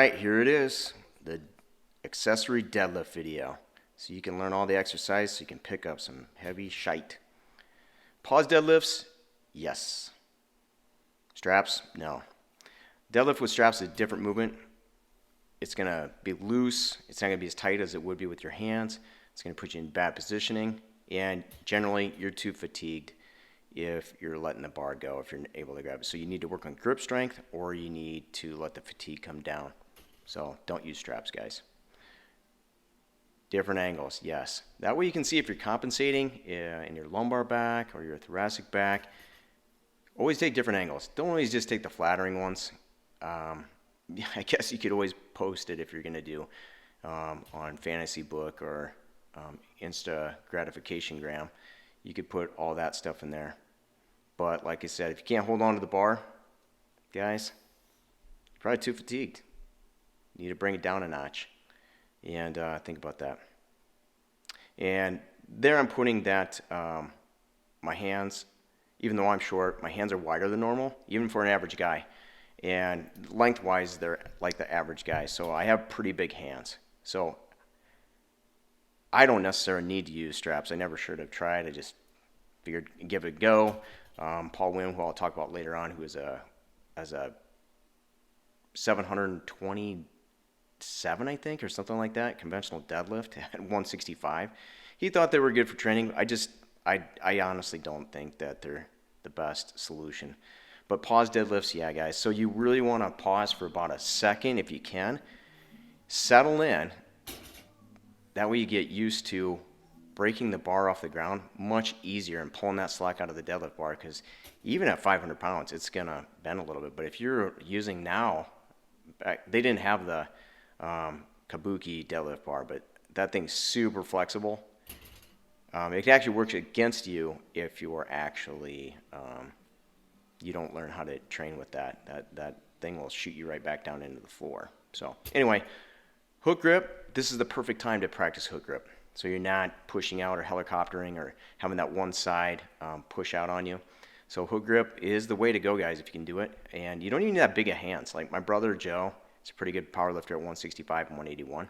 right, here it is, the accessory deadlift video. So you can learn all the exercise so you can pick up some heavy shite. Pause deadlifts, yes. Straps, no. Deadlift with straps is a different movement. It's going to be loose. It's not going to be as tight as it would be with your hands. It's going to put you in bad positioning. And generally, you're too fatigued if you're letting the bar go, if you're able to grab it. So you need to work on grip strength, or you need to let the fatigue come down. So don't use straps, guys. Different angles, yes. That way you can see if you're compensating in your lumbar back or your thoracic back. Always take different angles. Don't always just take the flattering ones. I guess you could always post it if you're going to do on Fantasy Book or Insta Gratification Gram. You could put all that stuff in there. But like I said, if you can't hold on to the bar, guys, you're probably too fatigued. You need to bring it down a notch. And think about that. And there I'm putting that my hands, even though I'm short, my hands are wider than normal, even for an average guy. And lengthwise, they're like the average guy. So I have pretty big hands. So I don't necessarily need to use straps. I never should have tried. I just figured give it a go. Paul Wynn, who I'll talk about later on, who is as a 727, I think, or something like that, conventional deadlift at 165. He thought they were good for training. I honestly don't think that they're the best solution. But pause deadlifts, yeah, guys. So you really want to pause for about a second if you can. Settle in. That way you get used to breaking the bar off the ground much easier and pulling that slack out of the deadlift bar, because even at 500 pounds, it's going to bend a little bit. But if you're using now, they didn't have the Kabuki deadlift bar, but that thing's super flexible. It actually works against you if you are actually you don't learn how to train with that. That thing will shoot you right back down into the floor. So anyway, hook grip. This is the perfect time to practice hook grip. So you're not pushing out or helicoptering or having that one side push out on you. So hook grip is the way to go, guys, if you can do it. And you don't even need that big of hands. Like my brother Joe, he's a pretty good power lifter at 165 and 181.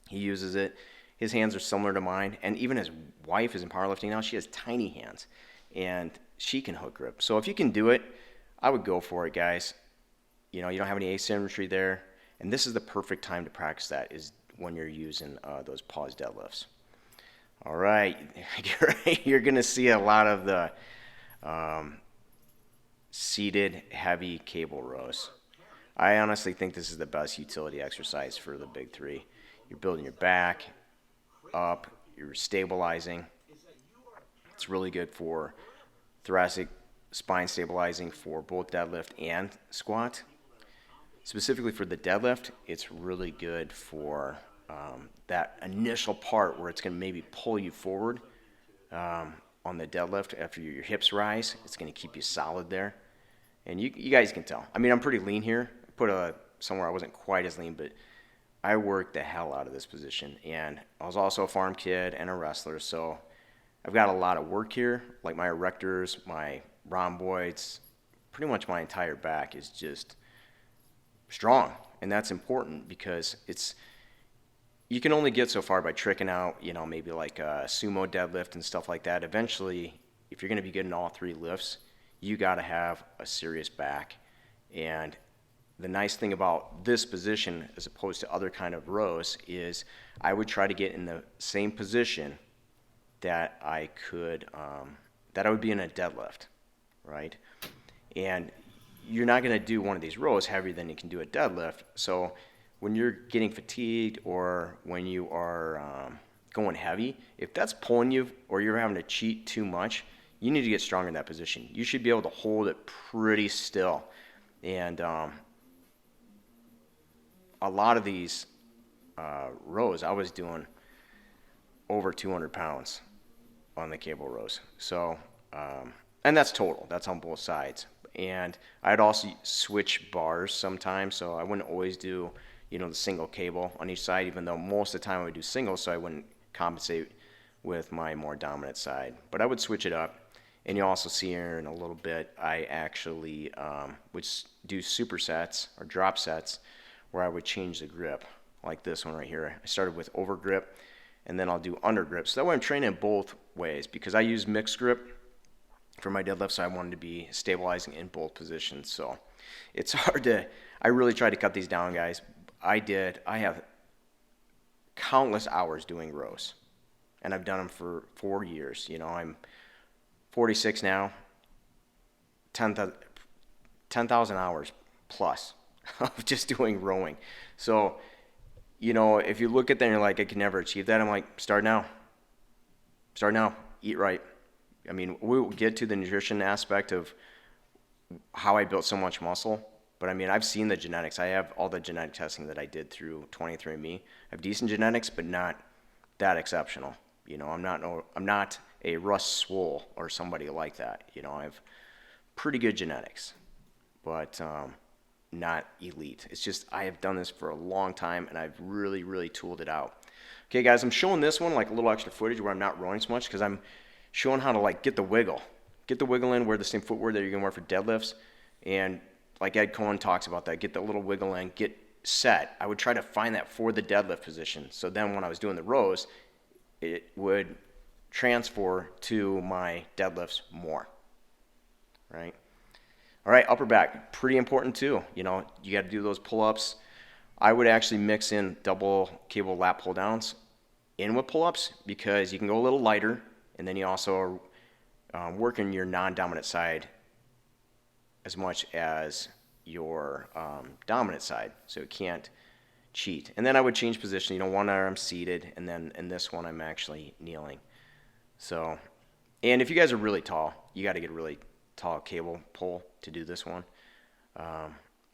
He uses it. His hands are similar to mine. And even his wife is in powerlifting now. She has tiny hands. And she can hook grip. So if you can do it, I would go for it, guys. You know, you don't have any asymmetry there. And this is the perfect time to practice that, is when you're using those pause deadlifts. All right. You're going to see a lot of the seated heavy cable rows. I honestly think this is the best utility exercise for the big three. You're building your back up. You're stabilizing. It's really good for thoracic spine stabilizing for both deadlift and squat. Specifically for the deadlift, it's really good for that initial part where it's going to maybe pull you forward on the deadlift after your hips rise. It's going to keep you solid there. And you guys can tell. I mean, I'm pretty lean here. I put somewhere I wasn't quite as lean, but I worked the hell out of this position. And I was also a farm kid and a wrestler, so I've got a lot of work here. Like my erectors, my rhomboids, pretty much my entire back is just strong. And that's important because you can only get so far by tricking out, maybe like a sumo deadlift and stuff like that. Eventually, if you're going to be good in all three lifts, you got to have a serious back. And the nice thing about this position as opposed to other kind of rows is I would try to get in the same position that I would be in a deadlift, right? And you're not going to do one of these rows heavier than you can do a deadlift. So when you're getting fatigued or when you are going heavy, if that's pulling you or you're having to cheat too much, you need to get stronger in that position. You should be able to hold it pretty still. And a lot of these rows, I was doing over 200 pounds on the cable rows. So, and that's total. That's on both sides. And I'd also switch bars sometimes, so I wouldn't always do, the single cable on each side, even though most of the time I would do single, so I wouldn't compensate with my more dominant side. But I would switch it up. And you'll also see here in a little bit, I actually would do supersets or drop sets where I would change the grip, like this one right here. I started with over grip, and then I'll do under grip. So that way I'm training both ways, because I use mixed grip for my deadlift, so I wanted to be stabilizing in both positions. So it's hard to, I really tried to cut these down, guys. I have countless hours doing rows, and I've done them for 4 years. You know, I'm 46 now, 10,000 hours plus of just doing rowing. So, you know, if you look at that and you're like, I can never achieve that, I'm like, start now. Start now. Eat right. I mean, we'll get to the nutrition aspect of how I built so much muscle, but I mean, I've seen the genetics. I have all the genetic testing that I did through 23andMe. I have decent genetics, but not that exceptional. You know, I'm not a Russ Swole or somebody like that. You know, I have pretty good genetics, but not elite. It's just I have done this for a long time, and I've really, really tooled it out. Okay, guys, I'm showing this one like a little extra footage where I'm not rowing so much, because I'm showing how to like get the wiggle in, wear the same footwear that you're gonna wear for deadlifts, and like Ed Cohen talks about that, get the little wiggle in, get set. I would try to find that for the deadlift position, so then when I was doing the rows, it would transfer to my deadlifts more, right? All right, upper back, pretty important too. You know, you got to do those pull-ups. I would actually mix in double cable lat pull-downs in with pull-ups, because you can go a little lighter, and then you also are working your non-dominant side as much as your dominant side, so it can't cheat. And then I would change position. You know, one arm seated, and then in this one I'm actually kneeling. So, and if you guys are really tall, you got to get a really tall cable pull to do this one,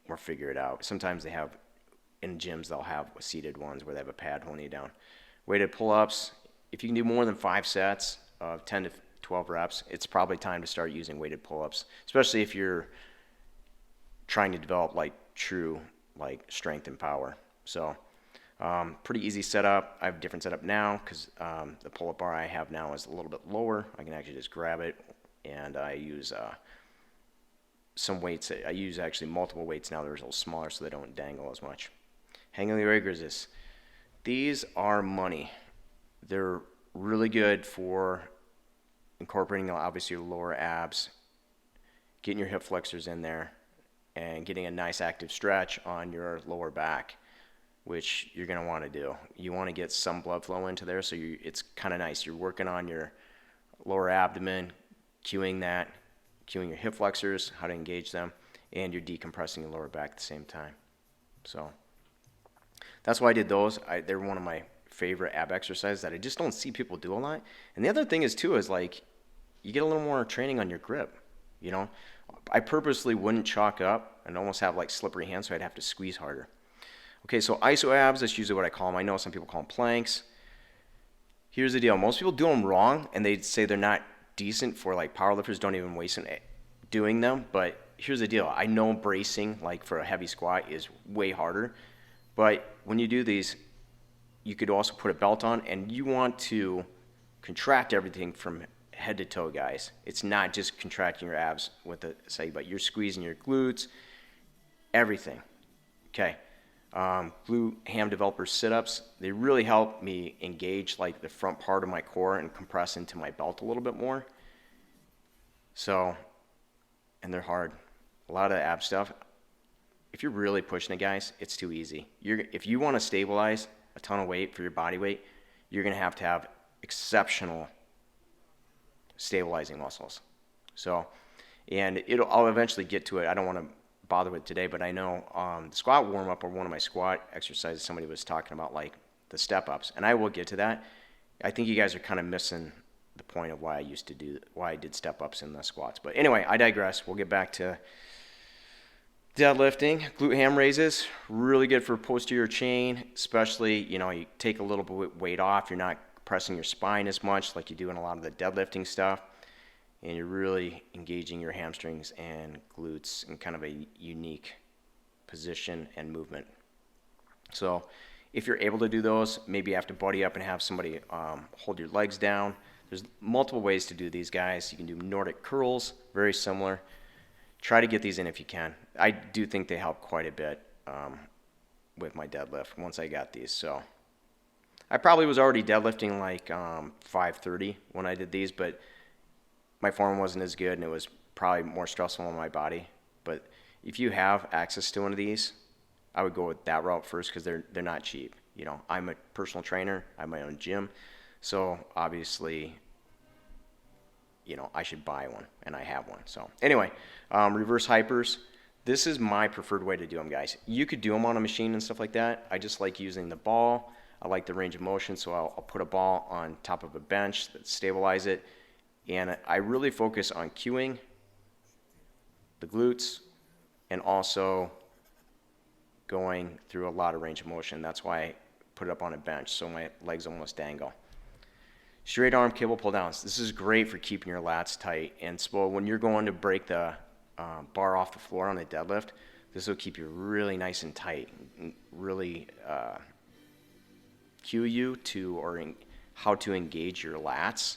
or figure it out. Sometimes they have, in gyms, they'll have seated ones where they have a pad holding you down. Weighted pull-ups, if you can do more than 5 sets of 10 to 12 reps, it's probably time to start using weighted pull-ups, especially if you're trying to develop like true like strength and power. So pretty easy setup. I have a different setup now, because the pull-up bar I have now is a little bit lower. I can actually just grab it, and I use some weights. I use actually multiple weights now. They're a little smaller, so they don't dangle as much. Hanging leg raises. These are money. They're really good for incorporating, obviously, your lower abs, getting your hip flexors in there, and getting a nice active stretch on your lower back, which you're going to want to do. You want to get some blood flow into there, so it's kind of nice. You're working on your lower abdomen, cueing your hip flexors, how to engage them, and you're decompressing your lower back at the same time. So that's why I did those. They're one of my favorite ab exercises that I just don't see people do a lot. And the other thing is too, is like you get a little more training on your grip. You know, I purposely wouldn't chalk up and almost have like slippery hands, so I'd have to squeeze harder. Okay, so iso abs, that's usually what I call them. I know some people call them planks. Here's the deal. Most people do them wrong, and they say they're not decent for like powerlifters, don't even waste doing them. But here's the deal. I know bracing like for a heavy squat is way harder, but when you do these, you could also put a belt on, and you want to contract everything from head to toe, guys. It's not just contracting your abs with the side, but you're squeezing your glutes, everything. Okay. Glute ham developer sit-ups, they really help me engage like the front part of my core and compress into my belt a little bit more. So, and they're hard. A lot of ab stuff, if you're really pushing it, guys, it's too easy. If you want to stabilize a ton of weight for your body weight, you're going to have exceptional stabilizing muscles. So, and I'll eventually get to it. I don't want to bother with today, but I know the squat warm-up, or one of my squat exercises, somebody was talking about like the step-ups, and I will get to that. I think you guys are kind of missing the point of why I did step-ups in the squats. But anyway, I digress. We'll get back to deadlifting. Glute ham raises, really good for posterior chain, especially, you know, you take a little bit weight off, you're not pressing your spine as much like you do in a lot of the deadlifting stuff, and you're really engaging your hamstrings and glutes in kind of a unique position and movement. So if you're able to do those, maybe you have to buddy up and have somebody hold your legs down. There's multiple ways to do these, guys. You can do Nordic curls, very similar. Try to get these in if you can. I do think they help quite a bit. with my deadlift once I got these. So I probably was already deadlifting like 530 when I did these, but my form wasn't as good and it was probably more stressful on my body. But if you have access to one of these, I would go with that route first because they're not cheap. You know, I'm a personal trainer. I have my own gym. So obviously, you know, I should buy one, and I have one. So anyway, reverse hypers. This is my preferred way to do them, guys. You could do them on a machine and stuff like that. I just like using the ball. I like the range of motion, so I'll put a ball on top of a bench that stabilize it. And I really focus on cueing the glutes and also going through a lot of range of motion. That's why I put it up on a bench so my legs almost dangle. Straight arm cable pull downs. This is great for keeping your lats tight. And so when you're going to break the bar off the floor on a deadlift, this will keep you really nice and tight. Really cue you to how to engage your lats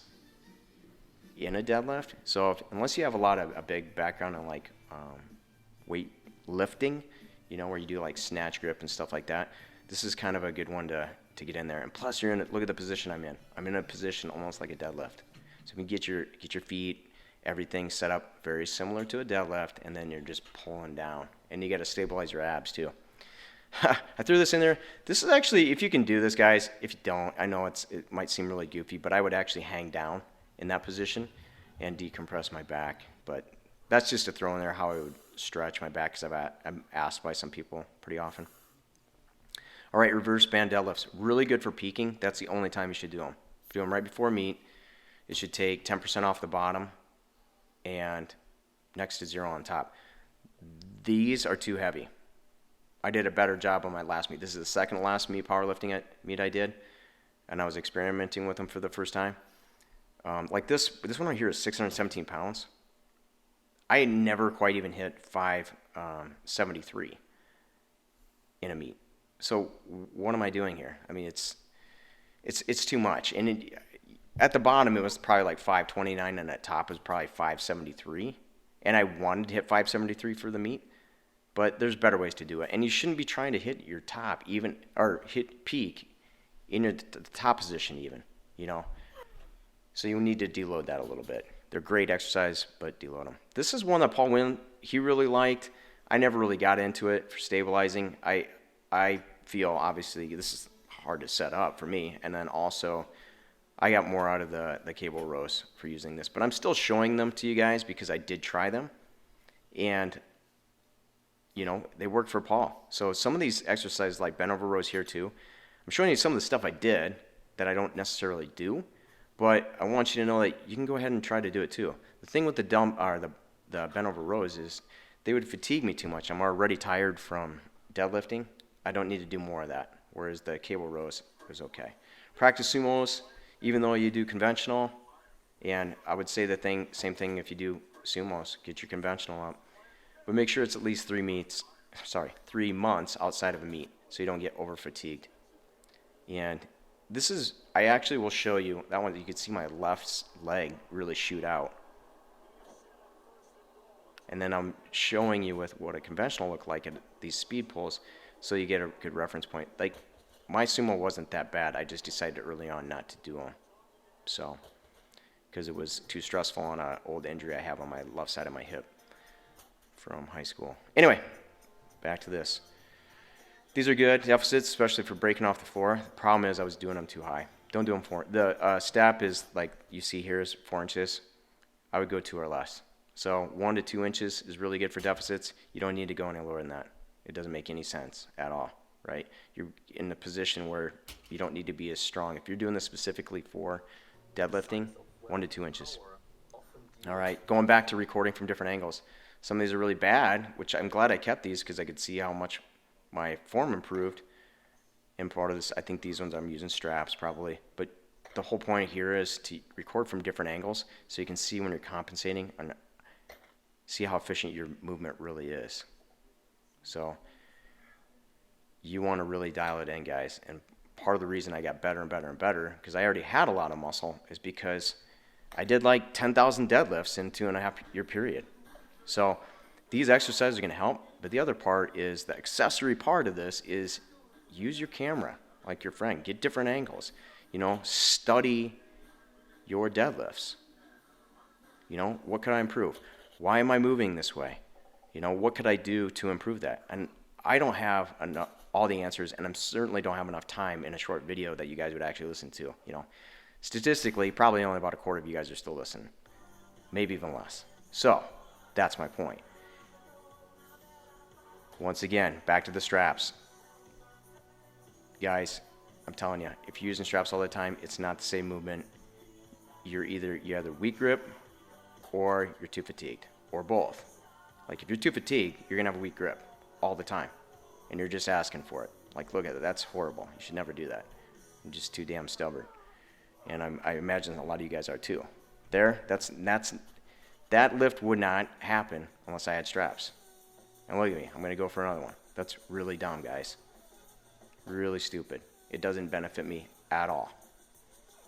in a deadlift. So unless you have a big background in like weight lifting, you know, where you do like snatch grip and stuff like that, this is kind of a good one to get in there. And plus, look at the position I'm in. I'm in a position almost like a deadlift. So you can get your feet, everything set up very similar to a deadlift, and then you're just pulling down. And you got to stabilize your abs too. I threw this in there. This is actually, if you can do this, guys. If you don't, I know it might seem really goofy, but I would actually hang down in that position and decompress my back. But that's just to throw in there how I would stretch my back, because I'm asked by some people pretty often. All right, reverse band deadlifts. Really good for peaking. That's the only time you should do them. Do them right before meet. It should take 10% off the bottom and next to 0 on top. These are too heavy. I did a better job on my last meet. This is the second last powerlifting meet I did, and I was experimenting with them for the first time. Like this one right here is 617 pounds. I had never quite even hit 573 in a meet. So what am I doing here? I mean, it's too much. And at the bottom, it was probably like 529, and at top was probably 573. And I wanted to hit 573 for the meet, but there's better ways to do it. And you shouldn't be trying to hit your top even, or hit peak in the top position even, you know. So you need to deload that a little bit. They're great exercise, but deload them. This is one that Paul Wynn, he really liked. I never really got into it for stabilizing. I feel, obviously, this is hard to set up for me. And then also, I got more out of the cable rows for using this. But I'm still showing them to you guys because I did try them. And, you know, they worked for Paul. So some of these exercises, like bent over rows here too, I'm showing you some of the stuff I did that I don't necessarily do. But I want you to know that you can go ahead and try to do it too. The thing with the bent over rows is they would fatigue me too much. I'm already tired from deadlifting. I don't need to do more of that. Whereas the cable rows is okay. Practice sumos, even though you do conventional. And I would say same thing if you do sumos. Get your conventional up. But make sure it's at least 3 months outside of a meet, so you don't get over fatigued. And I actually will show you that one. You can see my left leg really shoot out. And then I'm showing you with what a conventional look like at these speed pulls, so you get a good reference point. Like, my sumo wasn't that bad. I just decided early on not to do them. So, because it was too stressful on an old injury I have on my left side of my hip from high school. Anyway, back to this. These are good deficits, especially for breaking off the floor. The problem is I was doing them too high. Don't do them the step is like you see here is 4 inches. I would go 2 or less. So 1 to 2 inches is really good for deficits. You don't need to go any lower than that. It doesn't make any sense at all, right? You're in a position where you don't need to be as strong. If you're doing this specifically for deadlifting, 1 to 2 inches. All right, going back to recording from different angles. Some of these are really bad, which I'm glad I kept these because I could see how much my form improved. And part of this, I think these ones I'm using straps probably. But the whole point here is to record from different angles so you can see when you're compensating and see how efficient your movement really is. So you want to really dial it in, guys. And part of the reason I got better and better and better, because I already had a lot of muscle, is because I did like 10,000 deadlifts in 2.5 year period. So these exercises are going to help, But the other part is the accessory part of this is use your camera like your friend. Get different angles. You know, study your deadlifts. You know, what could I improve? Why am I moving this way? You know, what could I do to improve that? And I don't have enough, all the answers, and I certainly don't have enough time in a short video that you guys would actually listen to. You know, statistically, probably only about a quarter of you guys are still listening, maybe even less. So that's my point. Once again, back to the straps. Guys, I'm telling you, if you're using straps all the time, it's not the same movement. You either weak grip or you're too fatigued, or both. Like if you're too fatigued, you're gonna have a weak grip all the time, and you're just asking for it. Like, look at that, that's horrible. You should never do that. I'm just too damn stubborn, and I imagine a lot of you guys are too. That lift would not happen unless I had straps. And look at me, I'm gonna go for another one. That's really dumb, guys. Really stupid. It doesn't benefit me at all.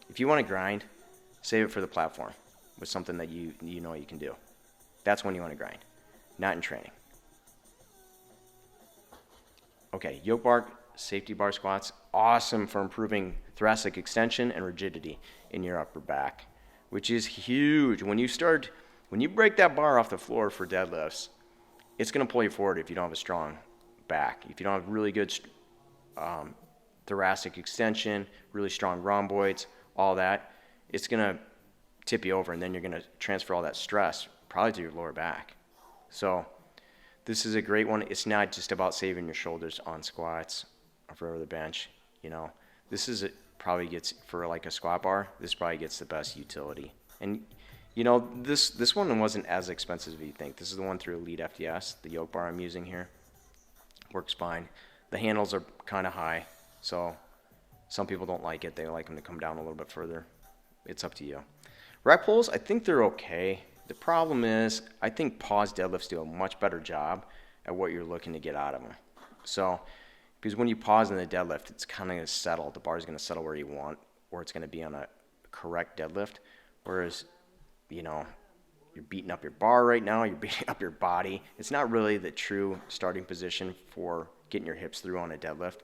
If you want to grind, save it for the platform with something that you know you can do. That's when you want to grind, not in training. Okay, yoke bar, safety bar squats, awesome for improving thoracic extension and rigidity in your upper back, which is huge. When you break that bar off the floor for deadlifts, it's going to pull you forward if you don't have a strong back. If you don't have really good thoracic extension, really strong rhomboids, all that, it's going to tip you over, and then you're going to transfer all that stress probably to your lower back. So this is a great one. It's not just about saving your shoulders on squats or for the bench. You know, this is probably gets, for like a squat bar, this probably gets the best utility. And you know, this one wasn't as expensive as you think. This is the one through Elite FDS, the yoke bar I'm using here. Works fine. The handles are kind of high, so some people don't like it. They like them to come down a little bit further. It's up to you. Rack pulls, I think they're okay. The problem is, I think pause deadlifts do a much better job at what you're looking to get out of them. So, because when you pause in the deadlift, it's kind of going to settle. The bar is going to settle where you want, or it's going to be on a correct deadlift. Whereas, you know, you're beating up your bar right now, you're beating up your body. It's not really the true starting position for getting your hips through on a deadlift.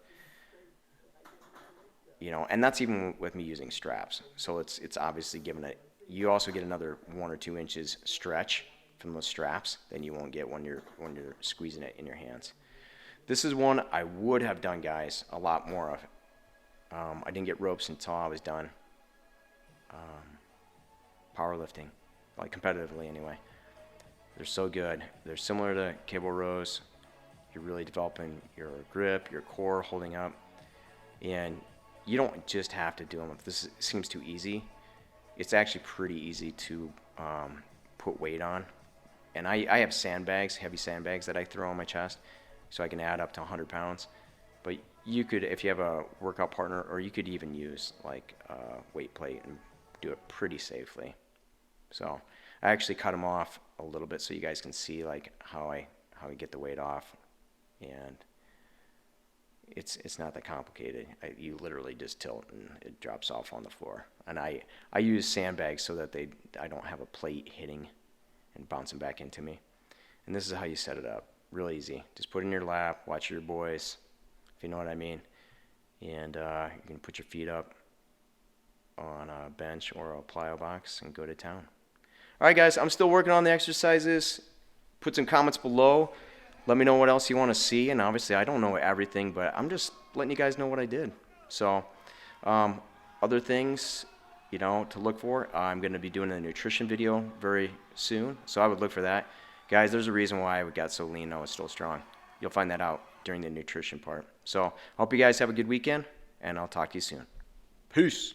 You know, and that's even with me using straps. So it's obviously given it. You also get another 1 or 2 inches stretch from those straps than you won't get when you're squeezing it in your hands. This is one I would have done, guys, a lot more of. I didn't get ropes until I was done powerlifting, like competitively anyway. They're so good. They're similar to cable rows. You're really developing your grip, your core holding up, and you don't just have to do them. If this seems too easy, it's actually pretty easy to put weight on. And I have sandbags, heavy sandbags that I throw on my chest, so I can add up to 100 pounds. But you could, if you have a workout partner, or you could even use like a weight plate and do it pretty safely. So I actually cut them off a little bit so you guys can see like how I get the weight off, and it's not that complicated. You literally just tilt and it drops off on the floor. And I use sandbags so that I don't have a plate hitting and bouncing back into me. And this is how you set it up. Real easy. Just put it in your lap, watch your boys, if you know what I mean. And you can put your feet up on a bench or a plyo box and go to town. All right, guys, I'm still working on the exercises. Put some comments below. Let me know what else you want to see. And obviously, I don't know everything, but I'm just letting you guys know what I did. So other things, you know, to look for, I'm going to be doing a nutrition video very soon. So I would look for that. Guys, there's a reason why I got so lean. I was still strong. You'll find that out during the nutrition part. So I hope you guys have a good weekend, and I'll talk to you soon. Peace.